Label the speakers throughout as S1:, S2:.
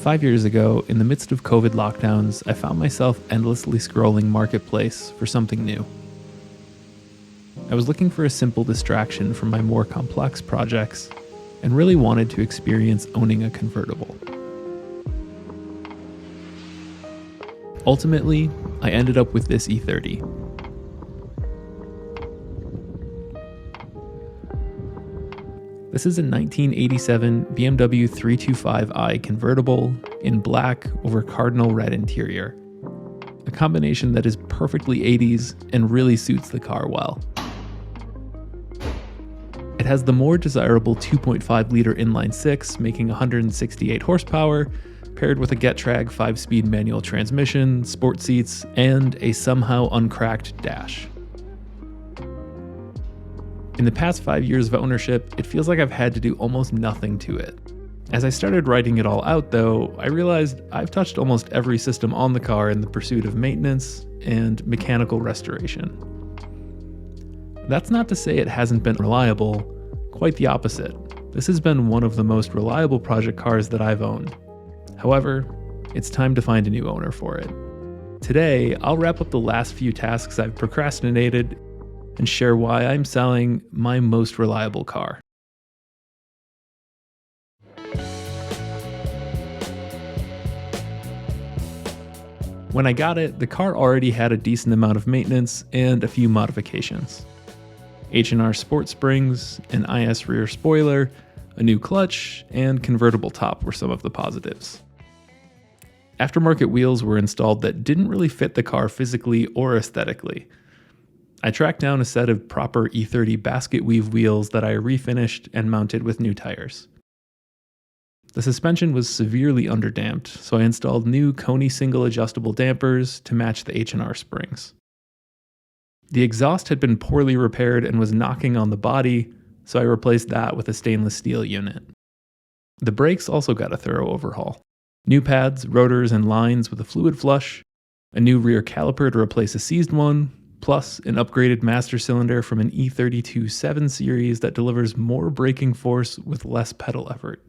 S1: 5 years ago, in the midst of COVID lockdowns, I found myself endlessly scrolling Marketplace for something new. I was looking for a simple distraction from my more complex projects and really wanted to experience owning a convertible. Ultimately, I ended up with this E30. This is a 1987 BMW 325i convertible in black over Cardinal red interior, a combination that is perfectly 80s and really suits the car well. It has the more desirable 2.5-liter inline-six making 168 horsepower, paired with a Getrag 5-speed manual transmission, sport seats, and a somehow uncracked dash. In the past 5 years of ownership, it feels like I've had to do almost nothing to it. As I started writing it all out though, I realized I've touched almost every system on the car in the pursuit of maintenance and mechanical restoration. That's not to say it hasn't been reliable, quite the opposite. This has been one of the most reliable project cars that I've owned. However, it's time to find a new owner for it. Today, I'll wrap up the last few tasks I've procrastinated and share why I'm selling my most reliable car. When I got it, the car already had a decent amount of maintenance and a few modifications. H&R sport springs, an IS rear spoiler, a new clutch, and convertible top were some of the positives. Aftermarket wheels were installed that didn't really fit the car physically or aesthetically. I tracked down a set of proper E30 basketweave wheels that I refinished and mounted with new tires. The suspension was severely underdamped, so I installed new Koni single adjustable dampers to match the H&R springs. The exhaust had been poorly repaired and was knocking on the body, so I replaced that with a stainless steel unit. The brakes also got a thorough overhaul. New pads, rotors, and lines with a fluid flush, a new rear caliper to replace a seized one, plus an upgraded master cylinder from an E32 7 series that delivers more braking force with less pedal effort.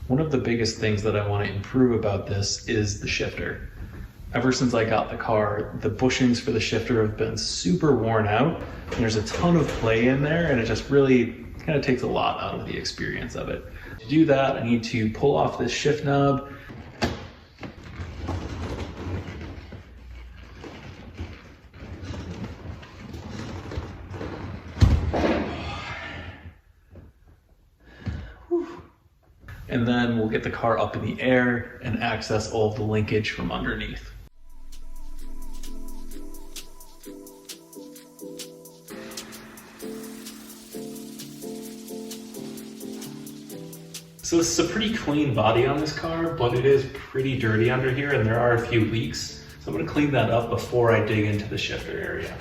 S1: One of the biggest things that I want to improve about this is the shifter. Ever since I got the car, the bushings for the shifter have been super worn out, and there's a ton of play in there, and it just really kind of takes a lot out of the experience of it. To do that, I need to pull off this shift knob, and then we'll get the car up in the air and access all of the linkage from underneath. So this is a pretty clean body on this car, but it is pretty dirty under here and there are a few leaks. So I'm gonna clean that up before I dig into the shifter area.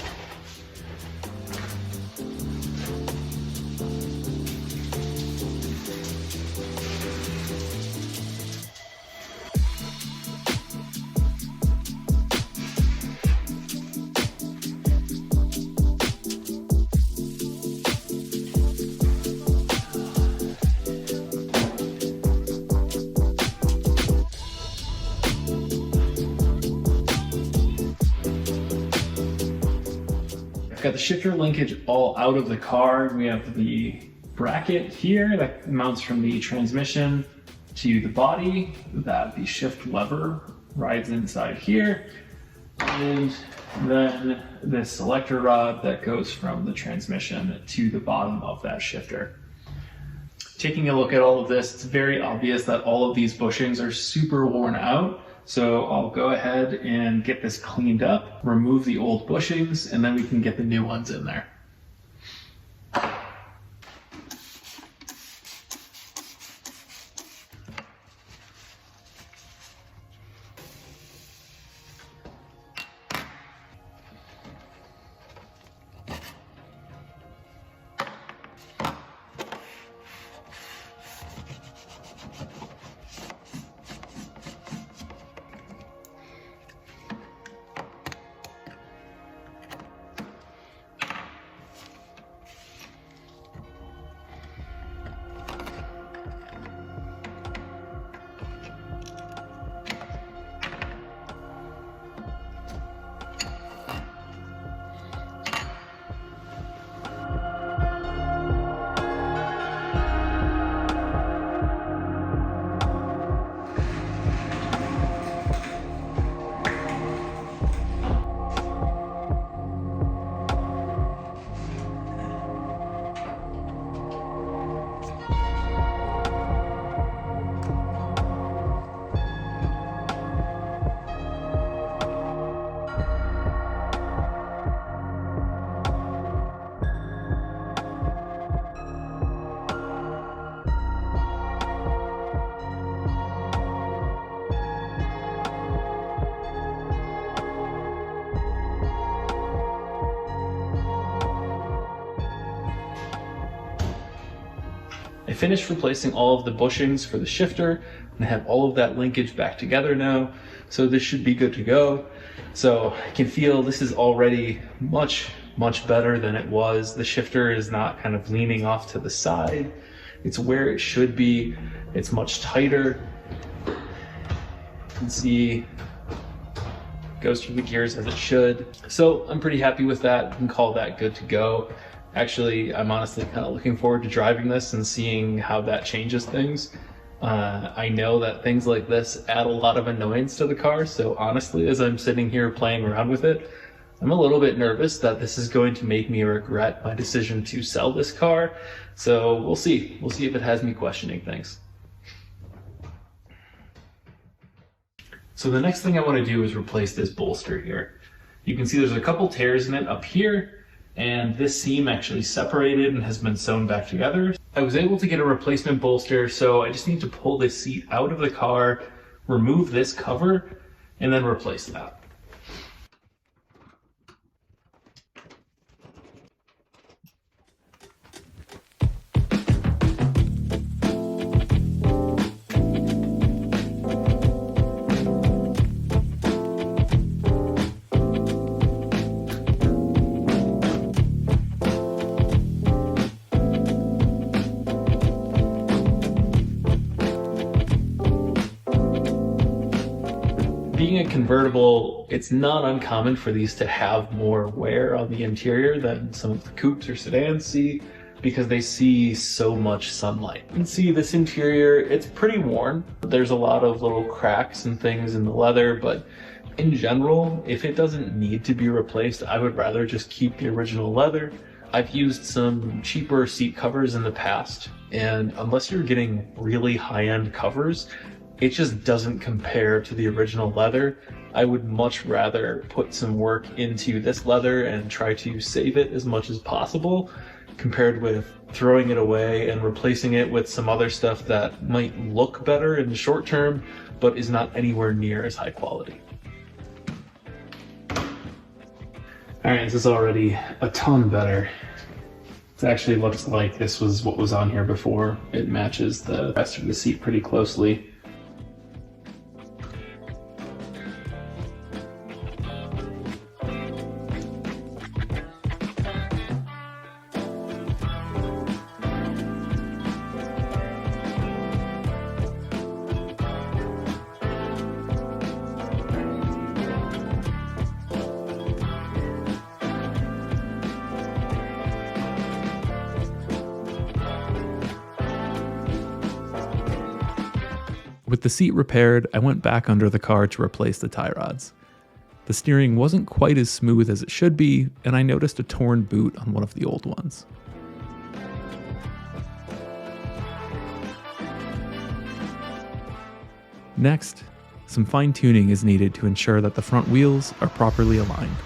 S1: I've got the shifter linkage all out of the car. We have the bracket here that mounts from the transmission to the body that the shift lever rides inside here. And then the selector rod that goes from the transmission to the bottom of that shifter. Taking a look at all of this, it's very obvious that all of these bushings are super worn out. So I'll go ahead and get this cleaned up, remove the old bushings, and then we can get the new ones in there. finished replacing all of the bushings for the shifter and have all of that linkage back together now. So this should be good to go. So I can feel this is already much better than it was. The shifter is not kind of leaning off to the side. It's where it should be. It's much tighter. You can see it goes through the gears as it should. So I'm pretty happy with that. I can call that good to go. Actually, I'm honestly kind of looking forward to driving this and seeing how that changes things. I know that things like this add a lot of annoyance to the car, so honestly, as I'm sitting here playing around with it, I'm a little bit nervous that this is going to make me regret my decision to sell this car. So we'll see. We'll see if it has me questioning things. So the next thing I want to do is replace this bolster here. You can see there's a couple tears in it up here, and this seam actually separated and has been sewn back together. I was able to get a replacement bolster, so I just need to pull this seat out of the car, remove this cover, and then replace that. Being a convertible, it's not uncommon for these to have more wear on the interior than some of the coupes or sedans see, because they see so much sunlight. You can see this interior, it's pretty worn. There's a lot of little cracks and things in the leather, but in general, if it doesn't need to be replaced, I would rather just keep the original leather. I've used some cheaper seat covers in the past, and unless you're getting really high-end covers, it just doesn't compare to the original leather. I would much rather put some work into this leather and try to save it as much as possible, compared with throwing it away and replacing it with some other stuff that might look better in the short term, but is not anywhere near as high quality. All right, this is already a ton better. It actually looks like this was what was on here before. It matches the rest of the seat pretty closely. With the seat repaired, I went back under the car to replace the tie rods. The steering wasn't quite as smooth as it should be, and I noticed a torn boot on one of the old ones. Next, some fine-tuning is needed to ensure that the front wheels are properly aligned.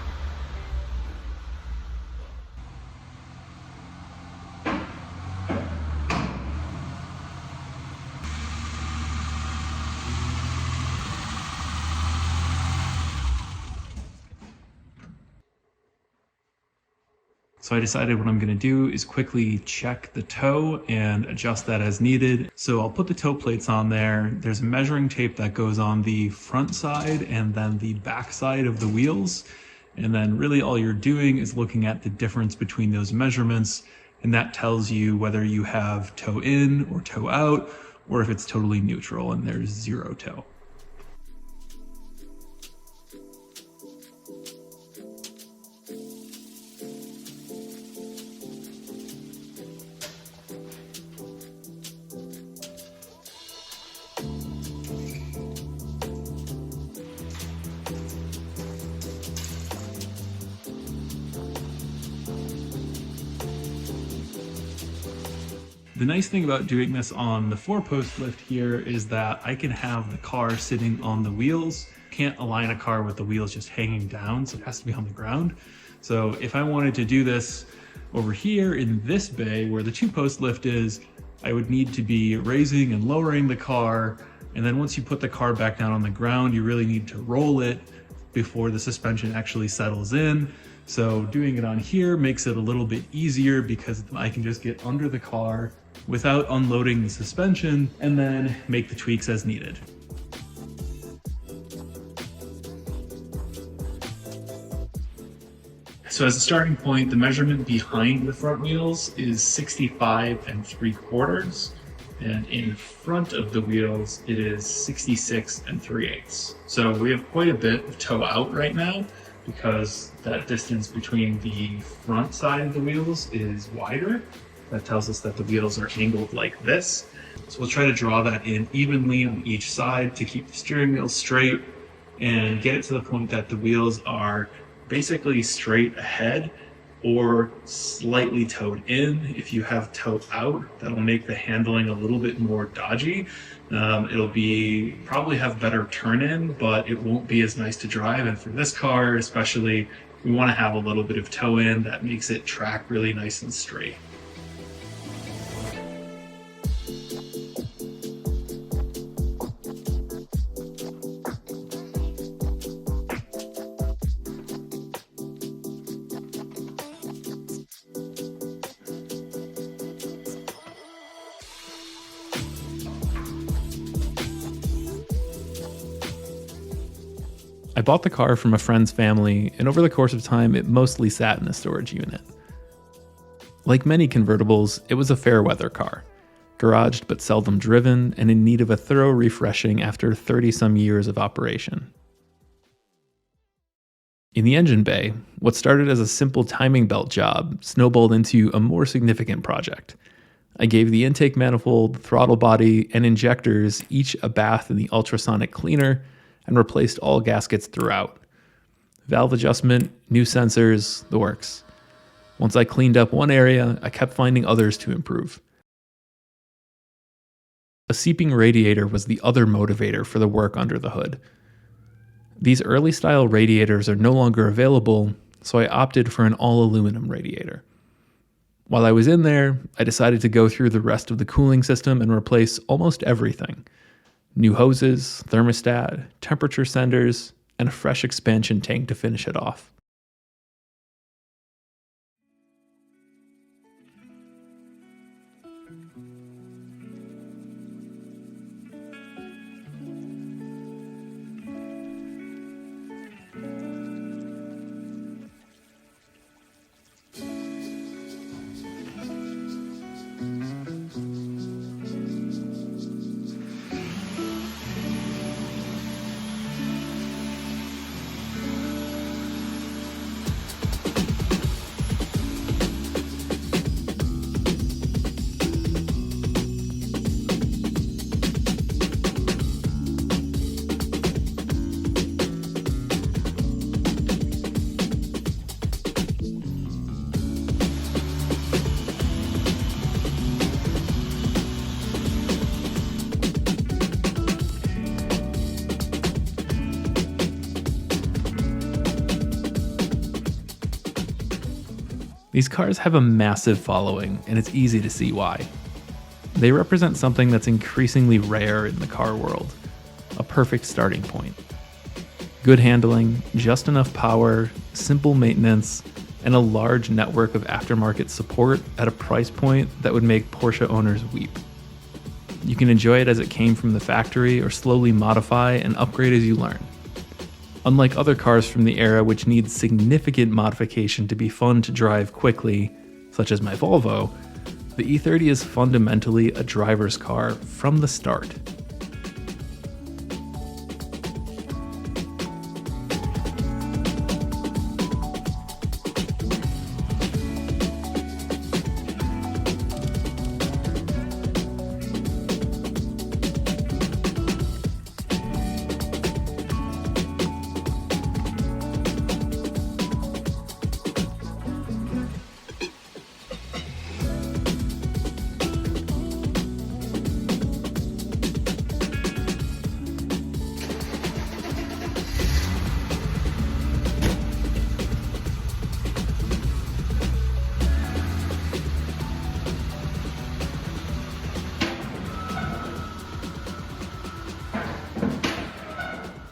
S1: So I decided what I'm gonna do is quickly check the toe and adjust that as needed. So I'll put the toe plates on there. There's measuring tape that goes on the front side and then the back side of the wheels. And then really all you're doing is looking at the difference between those measurements. And that tells you whether you have toe in or toe out, or if it's totally neutral and there's zero toe. The nice thing about doing this on the 4-post lift here is that I can have the car sitting on the wheels. Can't align a car with the wheels just hanging down, so it has to be on the ground. So if I wanted to do this over here in this bay where the 2-post lift is, I would need to be raising and lowering the car. And then once you put the car back down on the ground, you really need to roll it before the suspension actually settles in. So doing it on here makes it a little bit easier because I can just get under the car, without unloading the suspension, and then make the tweaks as needed. So as a starting point, the measurement behind the front wheels is 65 3/4, and in front of the wheels, it is 66 3/8. So we have quite a bit of toe out right now because that distance between the front side of the wheels is wider. That tells us that the wheels are angled like this. So we'll try to draw that in evenly on each side to keep the steering wheel straight and get it to the point that the wheels are basically straight ahead or slightly toed in. If you have toe out, that'll make the handling a little bit more dodgy. It'll probably have better turn in, but it won't be as nice to drive. And for this car especially, we want to have a little bit of toe in that makes it track really nice and straight. I bought the car from a friend's family, and over the course of time, it mostly sat in a storage unit. Like many convertibles, it was a fair weather car, garaged but seldom driven, and in need of a thorough refreshing after 30-some years of operation. In the engine bay, what started as a simple timing belt job snowballed into a more significant project. I gave the intake manifold, throttle body, and injectors each a bath in the ultrasonic cleaner, and replaced all gaskets throughout. Valve adjustment, new sensors, the works. Once I cleaned up one area, I kept finding others to improve. A seeping radiator was the other motivator for the work under the hood. These early style radiators are no longer available, so I opted for an all aluminum radiator. While I was in there, I decided to go through the rest of the cooling system and replace almost everything. New hoses, thermostat, temperature senders, and a fresh expansion tank to finish it off. These cars have a massive following, and it's easy to see why. They represent something that's increasingly rare in the car world, a perfect starting point. Good handling, just enough power, simple maintenance, and a large network of aftermarket support at a price point that would make Porsche owners weep. You can enjoy it as it came from the factory or slowly modify and upgrade as you learn. Unlike other cars from the era which need significant modification to be fun to drive quickly, such as my Volvo, the E30 is fundamentally a driver's car from the start.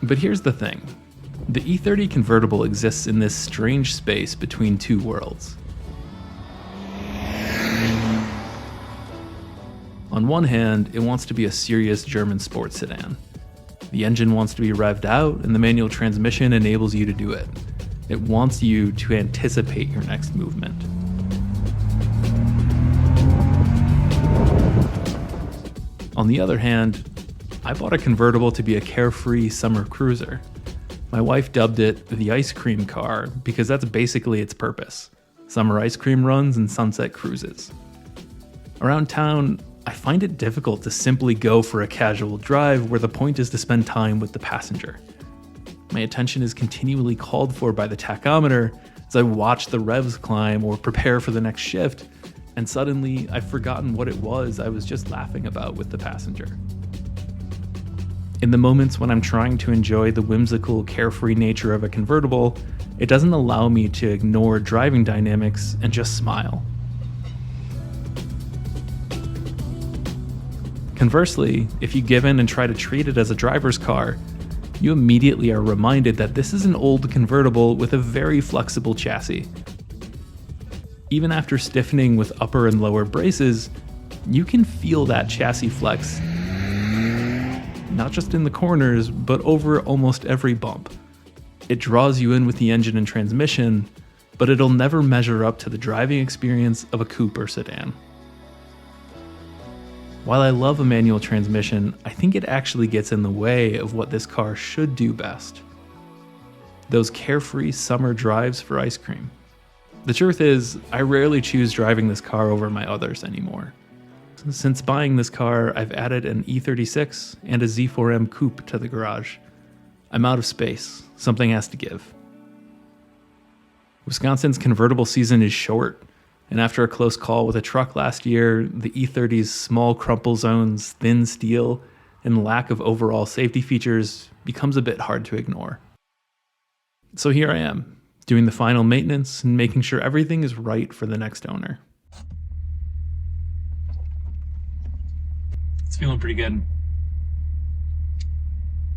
S1: But here's the thing. The E30 Convertible exists in this strange space between two worlds. On one hand, it wants to be a serious German sports sedan. The engine wants to be revved out, and the manual transmission enables you to do it. It wants you to anticipate your next movement. On the other hand, I bought a convertible to be a carefree summer cruiser. My wife dubbed it the ice cream car because that's basically its purpose: summer ice cream runs and sunset cruises. Around town, I find it difficult to simply go for a casual drive where the point is to spend time with the passenger. My attention is continually called for by the tachometer as I watch the revs climb or prepare for the next shift, and suddenly I've forgotten what it was I was just laughing about with the passenger. In the moments when I'm trying to enjoy the whimsical, carefree nature of a convertible, it doesn't allow me to ignore driving dynamics and just smile. Conversely, if you give in and try to treat it as a driver's car, you immediately are reminded that this is an old convertible with a very flexible chassis. Even after stiffening with upper and lower braces, you can feel that chassis flex, not just in the corners, but over almost every bump. It draws you in with the engine and transmission, but it'll never measure up to the driving experience of a coupe or sedan. While I love a manual transmission, I think it actually gets in the way of what this car should do best: those carefree summer drives for ice cream. The truth is, I rarely choose driving this car over my others anymore. Since buying this car, I've added an E36 and a Z4M Coupe to the garage. I'm out of space. Something has to give. Wisconsin's convertible season is short, and after a close call with a truck last year, the E30's small crumple zones, thin steel, and lack of overall safety features becomes a bit hard to ignore. So here I am, doing the final maintenance and making sure everything is right for the next owner. It's feeling pretty good.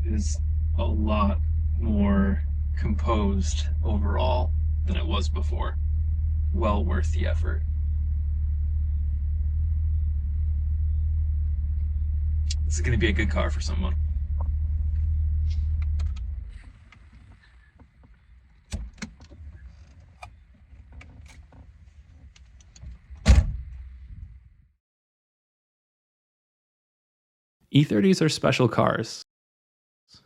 S1: It is a lot more composed overall than it was before. Well worth the effort. This is going to be a good car for someone. E30s are special cars,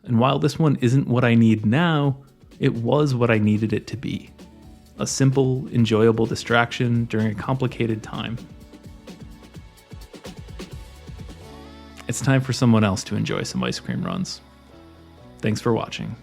S1: and while this one isn't what I need now, it was what I needed it to be. A simple, enjoyable distraction during a complicated time. It's time for someone else to enjoy some ice cream runs. Thanks for watching.